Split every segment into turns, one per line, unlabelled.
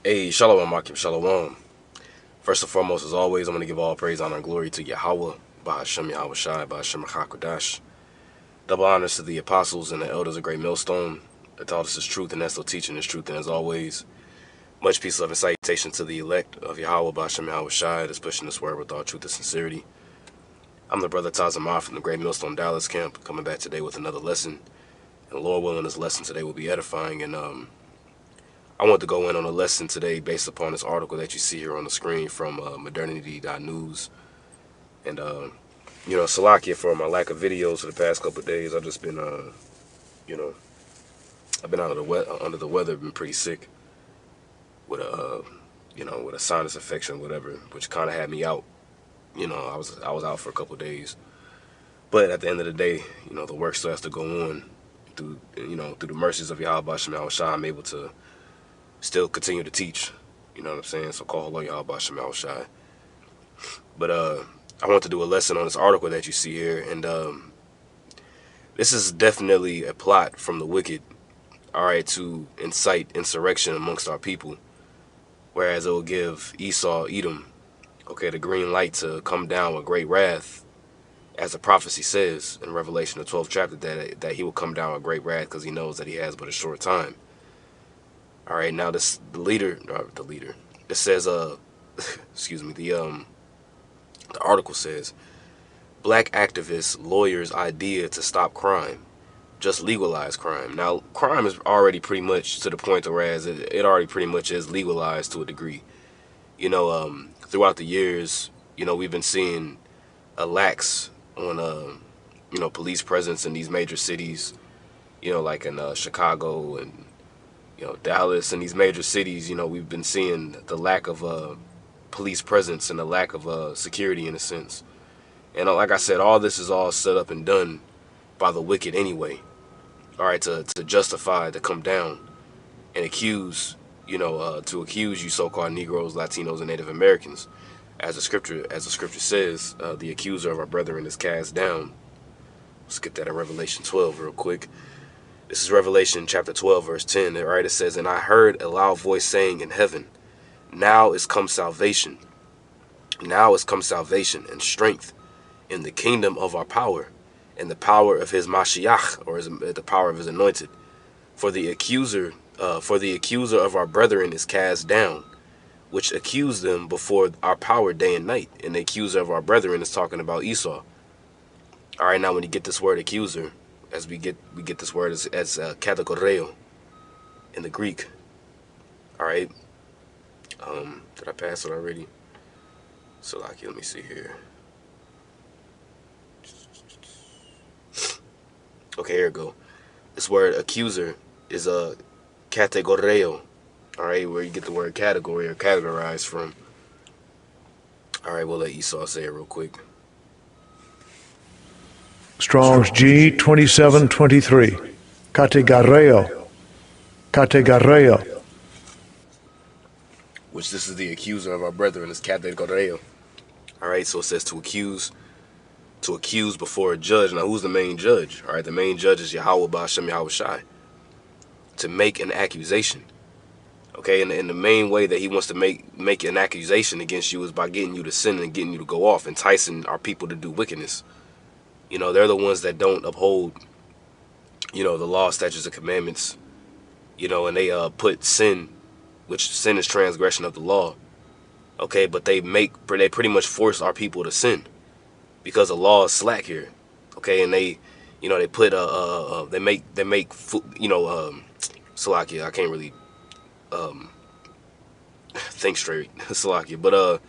Hey, Shalom, Akim, Shalom. First and foremost, as always, I'm going to give all praise, honor, and glory to Yahweh, Bahashem Yahweh Shai, Bahashem HaKodash. Double honors to the apostles and the elders of Great Millstone that taught us this truth and that's still teaching this truth. And as always, much peace, love, and salutation to the elect of Yahweh, Bahashem Yahweh Shai, that's pushing this word with all truth and sincerity. I'm the brother Tazamar from the Great Millstone Dallas camp, coming back today with another lesson. And Lord willing, this lesson today will be edifying. And I want to go in on a lesson today based upon this article that you see here on the screen from modernity.news. And, Salakia for my lack of videos for the past couple of days. I've just been, I've been under the weather, been pretty sick with with a sinus infection, whatever, which kind of had me out. I was out for a couple of days. But at the end of the day, the work still has to go on through the mercies of Yahweh Shem Yahweh Shai. I'm able to still continue to teach. You know what I'm saying? So call Allah Yahweh Shem Yahweh Shai. But I want to do a lesson on this article that you see here, and this is definitely a plot from the wicked, all right, to incite insurrection amongst our people, whereas it will give Esau, Edom, okay, the green light to come down with great wrath, as the prophecy says in Revelation, the 12th chapter, that he will come down with great wrath because he knows that he has but a short time. All right, now the leader, it says, excuse me, the article says, black activists, lawyers' idea to stop crime, just legalize crime. Now, crime is already pretty much to the point whereas it already pretty much is legalized to a degree. Throughout the years, we've been seeing a lax on, police presence in these major cities, like in Chicago and, Dallas and these major cities. We've been seeing the lack of police presence and the lack of security in a sense. And like I said, all this is all set up and done by the wicked anyway. All right, to justify, to come down and accuse, to accuse you so-called Negroes, Latinos, and Native Americans. As the scripture says, the accuser of our brethren is cast down. Let's get that in Revelation 12 real quick. This is Revelation chapter 12, verse 10. All right, it says, and I heard a loud voice saying in heaven, now is come salvation. Now is come salvation and strength in the kingdom of our power and the power of his Mashiach, or the power of his anointed. For the accuser of our brethren is cast down, which accused them before our power day and night. And the accuser of our brethren is talking about Esau. All right, now when you get this word accuser, as we get this word as kategoreo in the Greek. All right. Did I pass it already? So like, let me see here. Okay, here we go. This word accuser is a kategoreo. All right, where you get the word category or categorized from. All right, we'll let Esau say it real quick.
Strong's G 2723. Kategoreo. Kategoreo.
Which this is the accuser of our brethren, is kategoreo. All right, so it says to accuse before a judge. Now, who's the main judge? All right, the main judge is Yahweh Ba'ashem Yahweh Shai. To make an accusation. Okay, and the main way that he wants to make an accusation against you is by getting you to sin and getting you to go off, enticing our people to do wickedness. They're the ones that don't uphold, the law, statutes, and commandments, and they put sin, which sin is transgression of the law. Okay, but they pretty much force our people to sin because the law is slack here. Okay, and they put Salakia, I can't really think straight, Salakia, but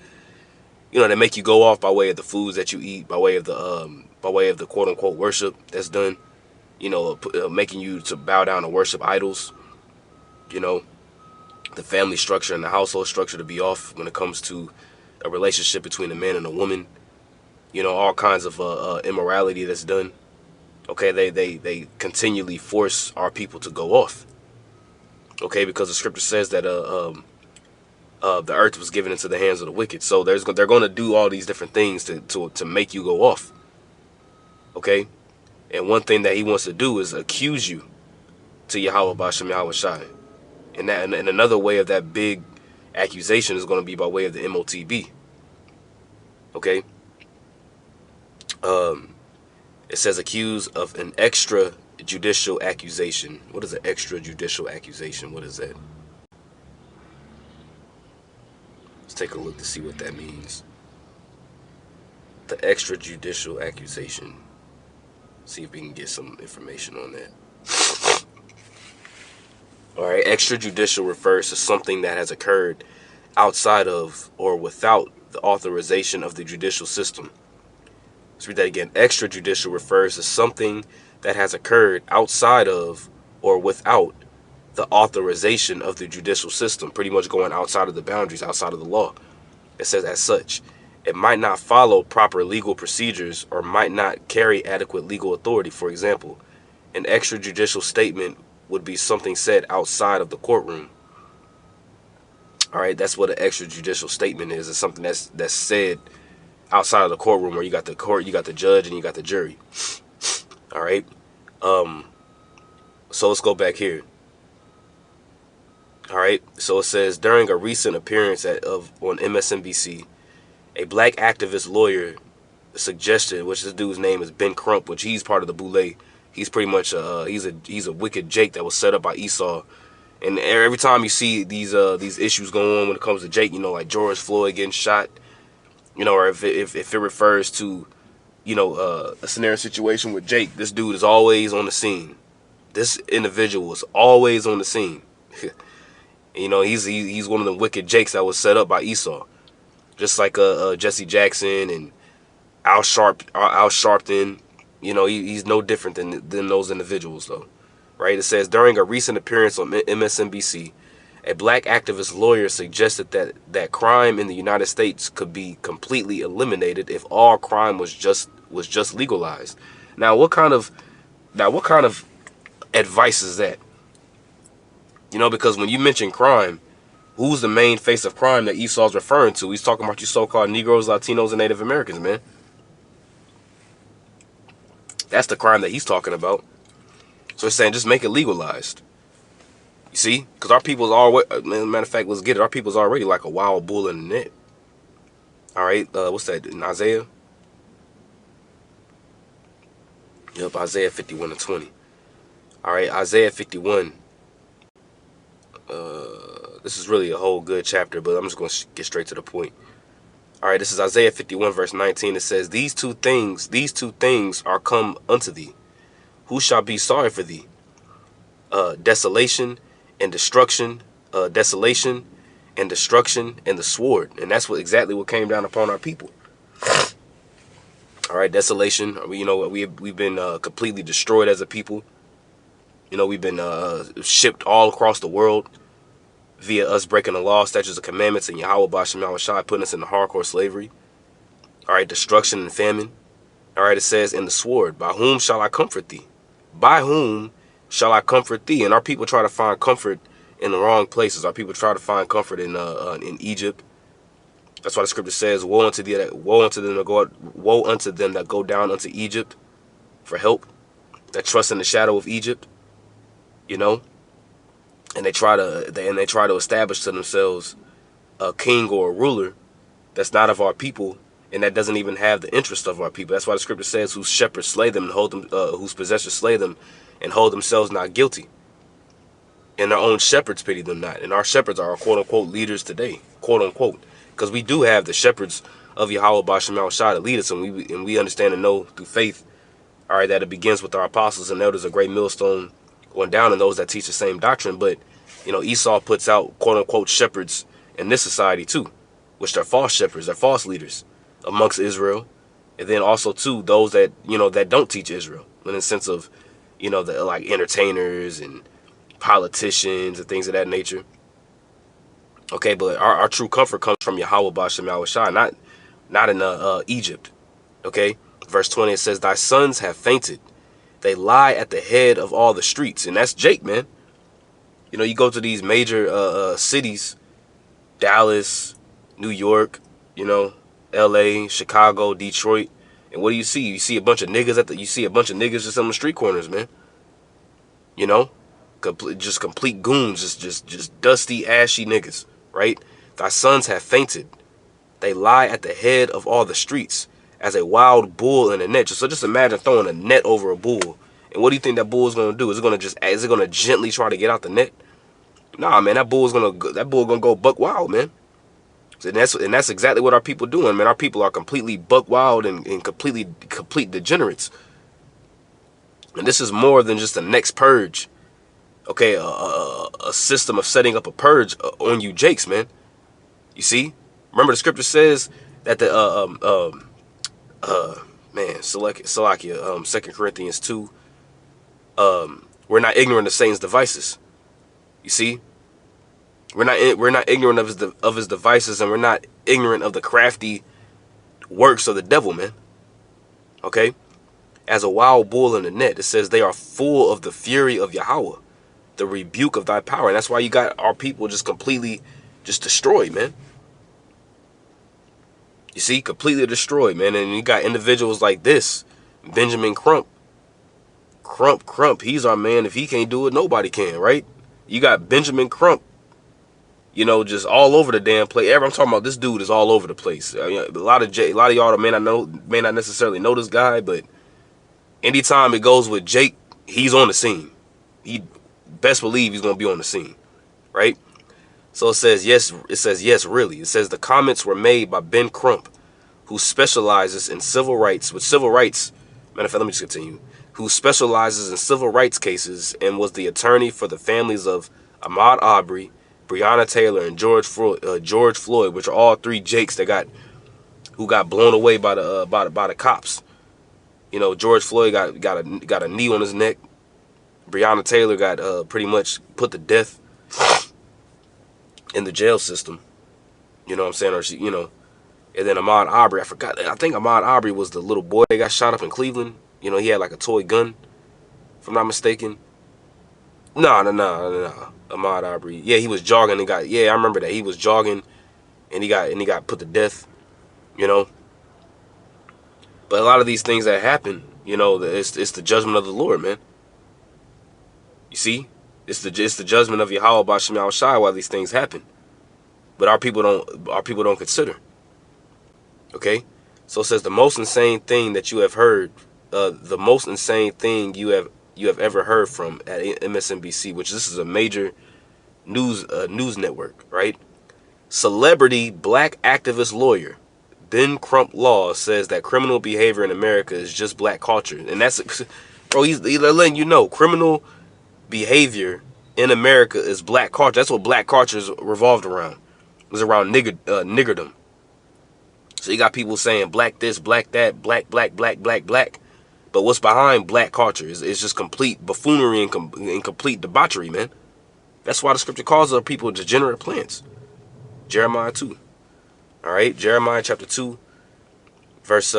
they make you go off by way of the foods that you eat, by way of the quote unquote worship that's done, making you to bow down and worship idols, the family structure and the household structure to be off when it comes to a relationship between a man and a woman, all kinds of immorality that's done. Okay, they continually force our people to go off. Okay, because the scripture says that the earth was given into the hands of the wicked. So they're going to do all these different things to make you go off. Okay, and one thing that he wants to do is accuse you to Yahweh Ba'ashem Yahweh Shai. And another way of that big Accusation is going to be by way of the MOTB. Okay. It says accused of an extrajudicial accusation. What is an extrajudicial accusation? What is that? Let's take a look to see what that means. The extrajudicial accusation. See if we can get some information on that. Alright, extrajudicial refers to something that has occurred outside of or without the authorization of the judicial system. Let's read that again. Extrajudicial refers to something that has occurred outside of or without the authorization of the judicial system, pretty much going outside of the boundaries, outside of the law. It says as such, it might not follow proper legal procedures or might not carry adequate legal authority. For example, an extrajudicial statement would be something said outside of the courtroom. All right, that's what an extrajudicial statement is. It's something that's said outside of the courtroom, where you got the court, you got the judge, and you got the jury. All right. So let's go back here. All right. So it says during a recent appearance on MSNBC, a black activist lawyer suggested, which this dude's name is Ben Crump, which he's part of the Boule. He's pretty much he's a wicked Jake that was set up by Esau. And every time you see these issues going on when it comes to Jake, like George Floyd getting shot, or if it refers to, a scenario situation with Jake, this dude is always on the scene. This individual is always on the scene. He's one of the wicked Jakes that was set up by Esau, just like Jesse Jackson and Al Sharpton. He's no different than those individuals, though. Right? It says during a recent appearance on MSNBC, a black activist lawyer suggested that crime in the United States could be completely eliminated if all crime was just legalized. Now, what kind of advice is that? Because when you mention crime, who's the main face of crime that Esau's referring to? He's talking about you so-called Negroes, Latinos, and Native Americans, man. That's the crime that he's talking about. So it's saying just make it legalized. You see? Because our people's already, matter of fact, let's get it. Our people's already like a wild bull in the net. All right, what's that in Isaiah? Yep, Isaiah 51:20. All right, Isaiah 51. This is really a whole good chapter, but I'm just going to get straight to the point. All right, this is Isaiah 51, verse 19. It says, these two things are come unto thee. Who shall be sorry for thee? Desolation and destruction, desolation and destruction and the sword. And that's exactly what came down upon our people. All right, desolation. We've been completely destroyed as a people. We've been shipped all across the world via us breaking the law, statutes, and commandments, and Yahweh Bashem Yahushai putting us into hardcore slavery. All right, destruction and famine. All right, it says, in the sword, by whom shall I comfort thee? By whom shall I comfort thee? And our people try to find comfort in the wrong places. Our people try to find comfort in Egypt. That's why the scripture says, woe unto them that go down unto Egypt for help, that trust in the shadow of Egypt. And they try to establish to themselves a king or a ruler that's not of our people, and that doesn't even have the interest of our people. That's why the scripture says, whose shepherds slay them and hold them, whose possessors slay them and hold themselves not guilty, and their own shepherds pity them not. And our shepherds are our quote unquote leaders today, quote unquote, because we do have the shepherds of Yahweh Bashem Yahushai to lead us, and we understand and know through faith, all right, that it begins with our apostles and elders, a great millstone going down, and those that teach the same doctrine. But Esau puts out quote unquote shepherds in this society too, which are false shepherds, they're false leaders amongst Israel, and then also too those that that don't teach Israel, in the sense of the like entertainers and politicians and things of that nature. Okay, but our true comfort comes from Yahweh Bashem Yahushai, not in Egypt. Okay, verse 20, it says, thy sons have fainted, they lie at the head of all the streets. And that's Jake, man. You go to these major cities, Dallas, New York, LA, Chicago, Detroit, and what do you see? You see a bunch of niggas just on the street corners, man. Just complete goons, just dusty, ashy niggas, right? Thy sons have fainted. They lie at the head of all the streets, as a wild bull in a net. So just imagine throwing a net over a bull. And what do you think that bull is gonna do? Is it gonna gently try to get out the net? Nah, man, that bull gonna go buck wild, man. And that's exactly what our people doing, man. Our people are completely buck wild and complete degenerates. And this is more than just the next purge. Okay, a system of setting up a purge on you jakes, man. You see? Remember the scripture says that the Salakia, 2 Corinthians 2, we're not ignorant of Satan's devices. You see? We're not ignorant of his devices, and we're not ignorant of the crafty works of the devil, man. Okay? As a wild bull in the net, it says they are full of the fury of Yahweh, the rebuke of thy power. And that's why you got our people just completely just destroyed, man. You see, completely destroyed, man. And you got individuals like this, Benjamin Crump. Crump, he's our man. If he can't do it, nobody can, right? You got Benjamin Crump, you know, just all over the damn place. I'm talking about this dude is all over the place. I mean, a lot of y'all may not necessarily know this guy, but anytime it goes with Jake, he's on the scene. He best believe he's gonna be on the scene, right? So it says yes. It says yes, really. It says the comments were made by Ben Crump, who specializes in civil rights. With civil rights, matter of fact, let me just continue. Who specializes in civil rights cases and was the attorney for the families of Ahmaud Arbery, Breonna Taylor, and George Floyd, which are all three Jakes who got blown away by the cops. You know, George Floyd got a knee on his neck. Breonna Taylor got pretty much put to death in the jail system. You know what I'm saying? Or she, you know, and then Ahmaud Arbery, I think Ahmaud Arbery was the little boy that got shot up in Cleveland. You know, he had like a toy gun, if I'm not mistaken. No. Ahmaud Arbery. Yeah, he was jogging and I remember that. He was jogging and he got put to death, you know. But a lot of these things that happen, you know, it's the judgment of the Lord, man. You see? It's the judgment of Yahweh B'Shem Yahushai why these things happen. But our people don't consider. Okay? So it says the most insane thing that you have heard, the most insane thing you have ever heard from at MSNBC, which this is a major news network, right? Celebrity black activist lawyer Ben Crump Law says that criminal behavior in America is just black culture. And that's, bro, he's letting you know, criminal behavior in America is black culture. That's what black culture is revolved around. It was around niggerdom. So you got people saying black this, black that, black. But what's behind black culture is just complete buffoonery and complete debauchery, man. That's why the scripture calls our people degenerate plants. Jeremiah 2. All right, Jeremiah chapter 2, verse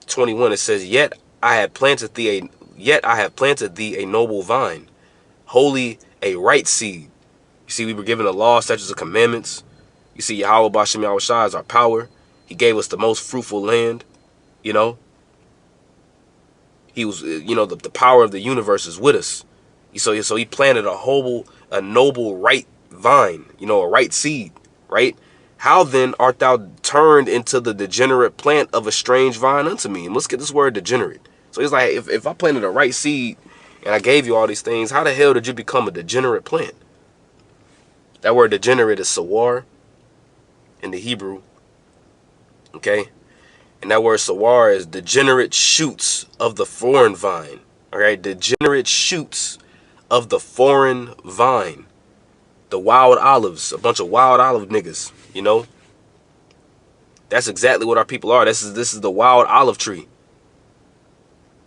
21. It says, "Yet I have planted thee a noble vine, holy a right seed." You see, we were given the law, statutes, and commandments. You see, Yahweh B'Shem Yahushai is our power. He gave us the most fruitful land. You know, he was, you know, the power of the universe is with us. So he planted a noble right vine. You know, a right seed, right? How then art thou turned into the degenerate plant of a strange vine unto me? And let's get this word degenerate. So he's like, if I planted a right seed and I gave you all these things, how the hell did you become a degenerate plant? That word degenerate is sawar in the Hebrew. Okay? And that word sawar is degenerate shoots of the foreign vine. All right? Degenerate shoots of the foreign vine. The wild olives, a bunch of wild olive niggas, you know? That's exactly what our people are. This is the wild olive tree.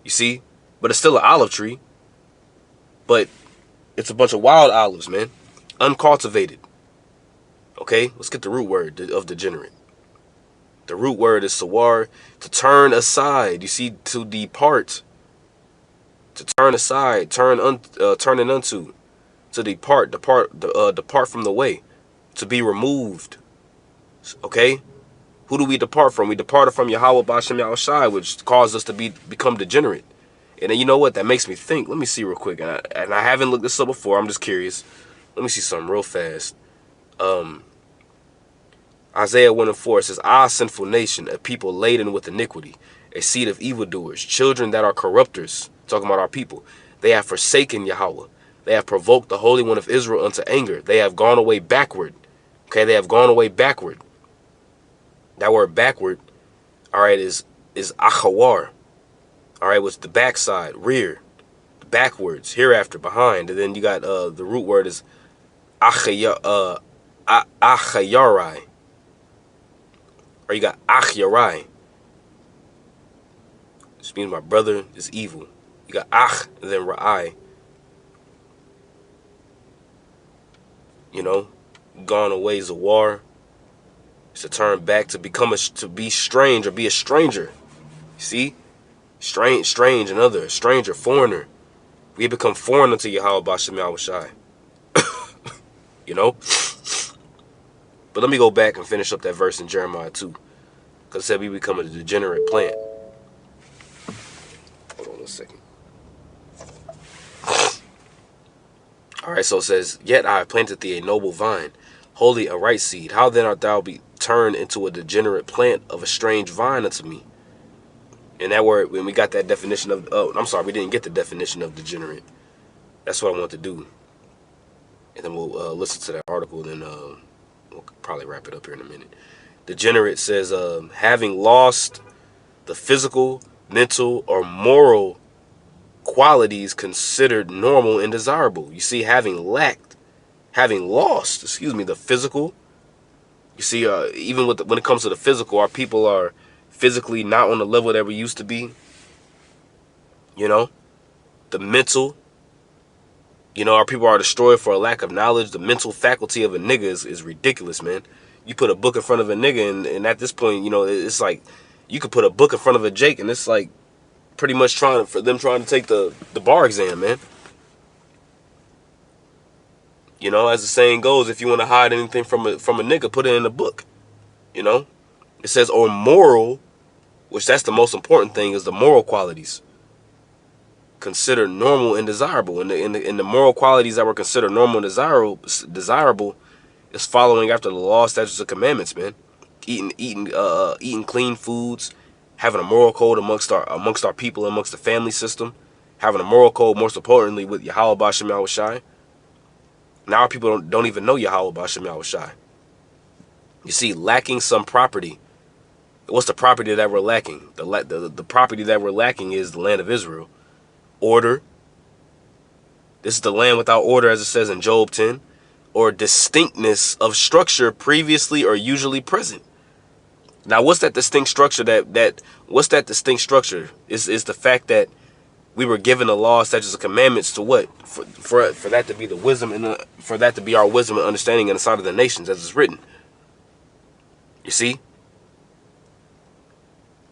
You see? But it's still an olive tree. But it's a bunch of wild olives, man. Uncultivated. Okay? Let's get the root word of degenerate. The root word is sawar, to turn aside. You see, to depart. To turn aside, turning unto. To depart from the way, to be removed. Okay? Who do we depart from? We departed from Yahweh B'Shem Yahushai, which caused us to become degenerate. And then you know what? That makes me think. Let me see real quick. And I haven't looked this up before. I'm just curious. Let me see something real fast. Um, Isaiah 1 and 4 says, "Ah, sinful nation, a people laden with iniquity, a seed of evildoers, children that are corrupters," talking about our people. "They have forsaken Yahweh. They have provoked the Holy One of Israel unto anger. They have gone away backward." Okay, they have gone away backward. That word backward, all right, is achawar. All right, which the backside, rear, backwards, hereafter, behind. And then you got the root word is achayarai. Or you got achyarai. Which means my brother is evil. You got ach and then ra'ai. You know, gone away zawar. It's to turn back, to become to be strange or be a stranger. You see? Strange, another, stranger, foreigner. We become foreign unto Yahweh Bashem Yahushai. You know? But let me go back and finish up that verse in Jeremiah 2. Because it said we become a degenerate plant. Hold on a second. Alright, so it says, "Yet I have planted thee a noble vine, wholly a right seed. How then art thou be turned into a degenerate plant of a strange vine unto me?" And that word, when we got that definition of, oh, I'm sorry, we didn't get the definition of degenerate. That's what I want to do. And then we'll listen to that article, and then we'll probably wrap it up here in a minute. Degenerate says, having lost the physical, mental, or moral qualities considered normal and desirable. You see, having lost, the physical. You see, even when it comes to the physical, our people are physically not on the level that we used to be. You know, the mental. You know, our people are destroyed for a lack of knowledge. The mental faculty of a nigga is ridiculous, man. You put a book in front of a nigga, and at this point, you know, it's like you could put a book in front of a Jake, and it's like pretty much trying to take the bar exam, man. You know, as the saying goes, if you want to hide anything from a nigga, put it in a book. You know, it says, or moral, which that's the most important thing, is the moral qualities considered normal and desirable. And the moral qualities that were considered normal and desirable is following after the law, statutes, and commandments, man. Eating clean foods, having a moral code amongst our people, amongst the family system, having a moral code, most importantly, with Yahweh Bashem Yahushai. Now our people don't even know Yahweh Bashem Yahushai. You see, lacking some property. What's the property that we're lacking? The property that we're lacking is the land of Israel. Order. This is the land without order, as it says in Job 10. Or distinctness of structure previously or usually present. Now, what's that distinct structure? What's that distinct structure? Is the fact that we were given the law, statutes, and commandments to what? For that to be the wisdom and for that to be our wisdom and understanding in the sight of the nations, as it's written. You see?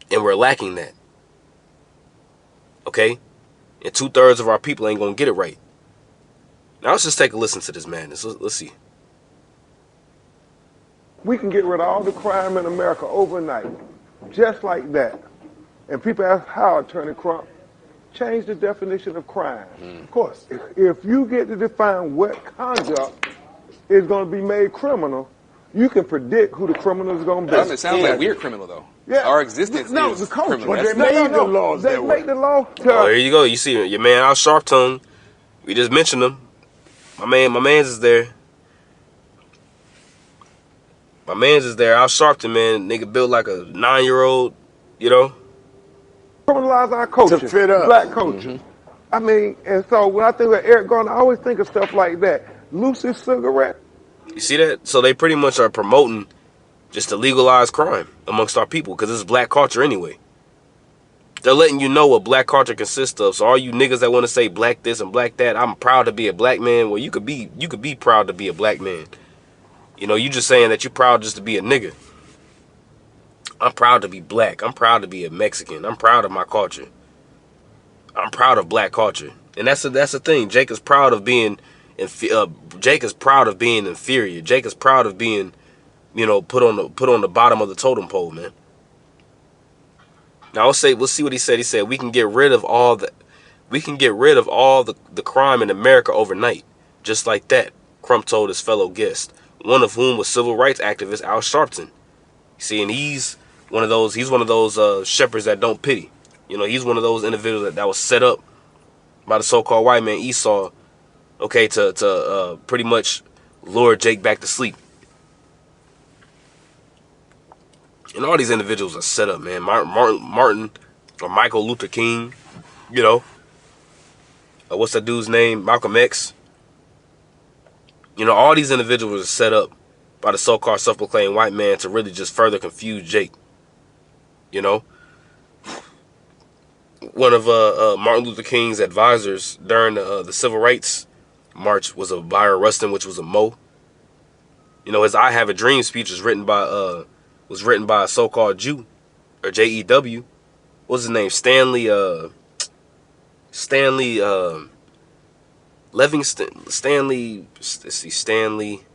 And we're lacking that. Okay? And 2/3 of our people ain't gonna get it right. Now let's just take a listen to this madness. Let's see.
We can get rid of all the crime in America overnight, just like that. And people ask how, Attorney Crump, change the definition of crime. Of course, if you get to define what conduct is going to be made criminal, you can predict who the criminal is going to be.
It sounds like we're criminal, though.
Yeah.
Our existence is
the culture.
criminal.
But they made the laws. They make the law.
Oh, here you go. You see your man Al Sharpton. We just mentioned him. My man's is there. My man's is there. Al Sharpton, man, nigga built like a 9-year-old, you know.
Criminalize our culture,
To fit up.
black culture. I mean, and so when I think of Eric Garner, I always think of stuff like that. Lucy's cigarette.
You see that? So they pretty much are promoting just to legalize crime amongst our people because it's black culture anyway. They're letting you know what black culture consists of. So all you niggas that want to say black this and black that, I'm proud to be a black man. Well, you could be proud to be a black man. You know, you just saying that you're proud just to be a nigga. I'm proud to be black. I'm proud to be a Mexican. I'm proud of my culture. I'm proud of black culture. And that's the thing. Jake is proud of being Jake is proud of being inferior. Jake is proud of being, you know, put on the bottom of the totem pole, man. Now we'll see what he said. He said we can get rid of all the crime in America overnight, just like that. Crump told his fellow guest. one of whom was civil rights activist Al Sharpton. You see, and he's one of those shepherds that don't pity. You know, he's one of those individuals that was set up by the so-called white man Esau, okay, to pretty much lure Jake back to sleep. And all these individuals are set up, man. Martin or Michael Luther King, you know. What's that dude's name? Malcolm X. You know, all these individuals are set up by the so-called self-proclaimed white man to really just further confuse Jake. You know, one of Martin Luther King's advisors during the Civil Rights March was a Byron Rustin, which was a Mo. You know, his "I Have a Dream" speech was written by a so-called Jew, or JEW. What's his name? Stanley Livingston. Let's see, Stanley.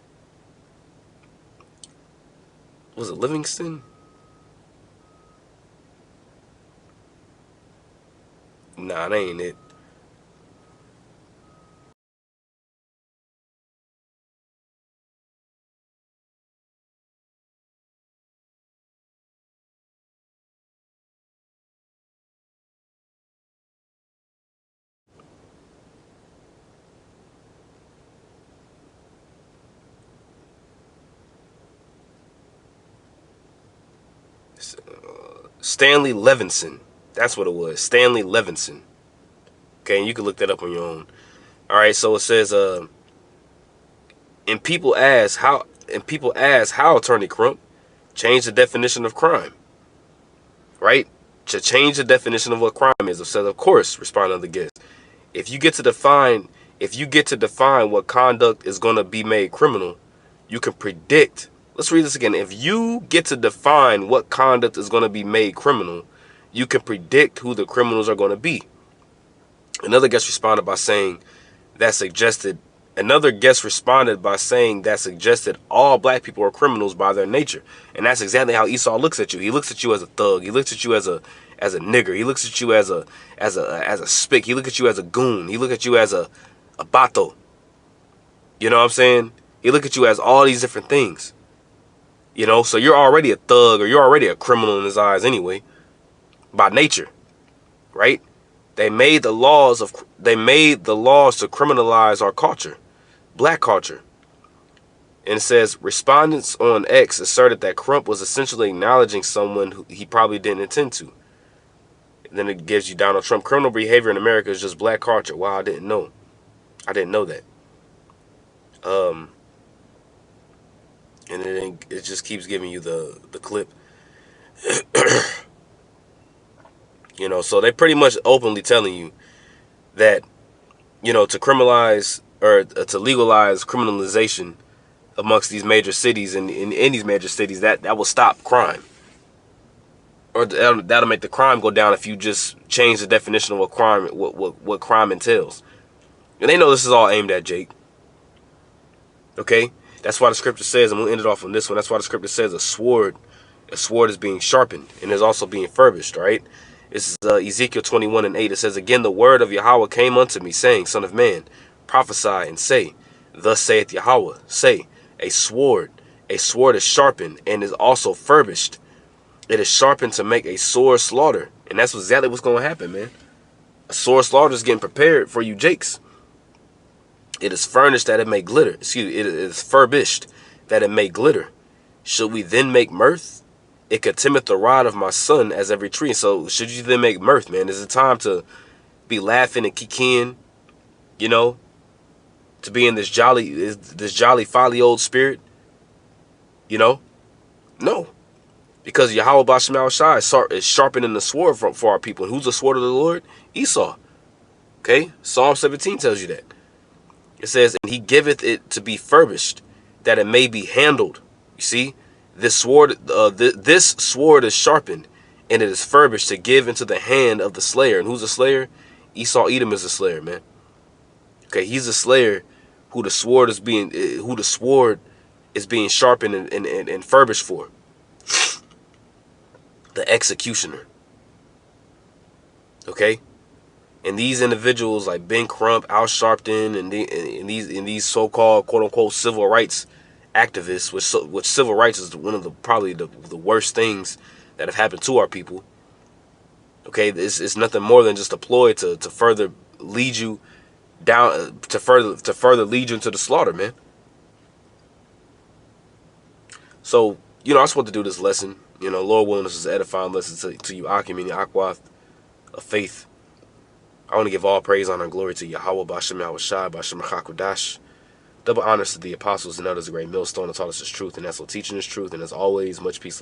Was it Livingston? Nah, that ain't it. Stanley Levinson. That's what it was. Stanley Levinson. Okay, and you can look that up on your own. All right, so it says, and people ask how Attorney Crump changed the definition of crime. Right? To change the definition of what crime is. I said, of course, responded the guest. If you get to define what conduct is going to be made criminal, you can predict. Let's read this again. If you get to define what conduct is going to be made criminal, you can predict who the criminals are going to be. Another guest responded by saying that suggested all black people are criminals by their nature. And that's exactly how Esau looks at you. He looks at you as a thug. He looks at you as a nigger. He looks at you as a spick. He looks at you as a goon. He looks at you as a bato. You know what I'm saying? He looks at you as all these different things. You know, so you're already a thug, or you're already a criminal in his eyes anyway, by nature, right? They made the laws to criminalize our culture, black culture. And it says respondents on X asserted that Crump was essentially acknowledging someone who he probably didn't intend to. And then it gives you Donald Trump. Criminal behavior in America is just black culture. Wow, I didn't know that. And it just keeps giving you the clip. You know, so they pretty much openly telling you that, you know, to criminalize or to legalize criminalization amongst these major cities and in these major cities, that will stop crime. Or that'll make the crime go down if you just change the definition of what crime entails. And they know this is all aimed at Jake. Okay? That's why the scripture says, and we'll end it off on this one, that's why the scripture says a sword is being sharpened and is also being furbished, right? This is Ezekiel 21:8. It says, again, the word of Yahweh came unto me, saying, Son of man, prophesy and say, thus saith Yahweh, say, a sword is sharpened and is also furbished. It is sharpened to make a sore slaughter. And that's exactly what's going to happen, man. A sore slaughter is getting prepared for you Jakes. It is furnished that it may glitter. It is furbished that it may glitter. Should we then make mirth? It contemneth the rod of my son as every tree. So should you then make mirth, man? Is it time to be laughing and kicking, you know, to be in this jolly folly old spirit? You know? No. Because Yahweh Basham Shai is sharpening the sword for our people. And who's the sword of the Lord? Esau. Okay? Psalm 17 tells you that. It says, and he giveth it to be furbished, that it may be handled. You see? This sword is sharpened, and it is furbished to give into the hand of the slayer. And who's the slayer? Esau Edom is the slayer, man. Okay, he's the slayer who the sword is being sharpened and furbished for. The executioner. Okay? And these individuals like Ben Crump, Al Sharpton, and these so-called quote-unquote civil rights activists, which civil rights is one of the probably the worst things that have happened to our people. Okay, it's nothing more than just a ploy to further lead you down, to further lead you into the slaughter, man. So, I just want to do this lesson. Lord willing, this is an edifying lesson to you, Akim, Akwath of faith. I want to give all praise, honor, and glory to Yahweh, Bashem Yahushai, Bashem Hakodash. Double honors to the apostles and elders, a great millstone that taught us his truth, and that's what teaching is truth. And as always, much peace.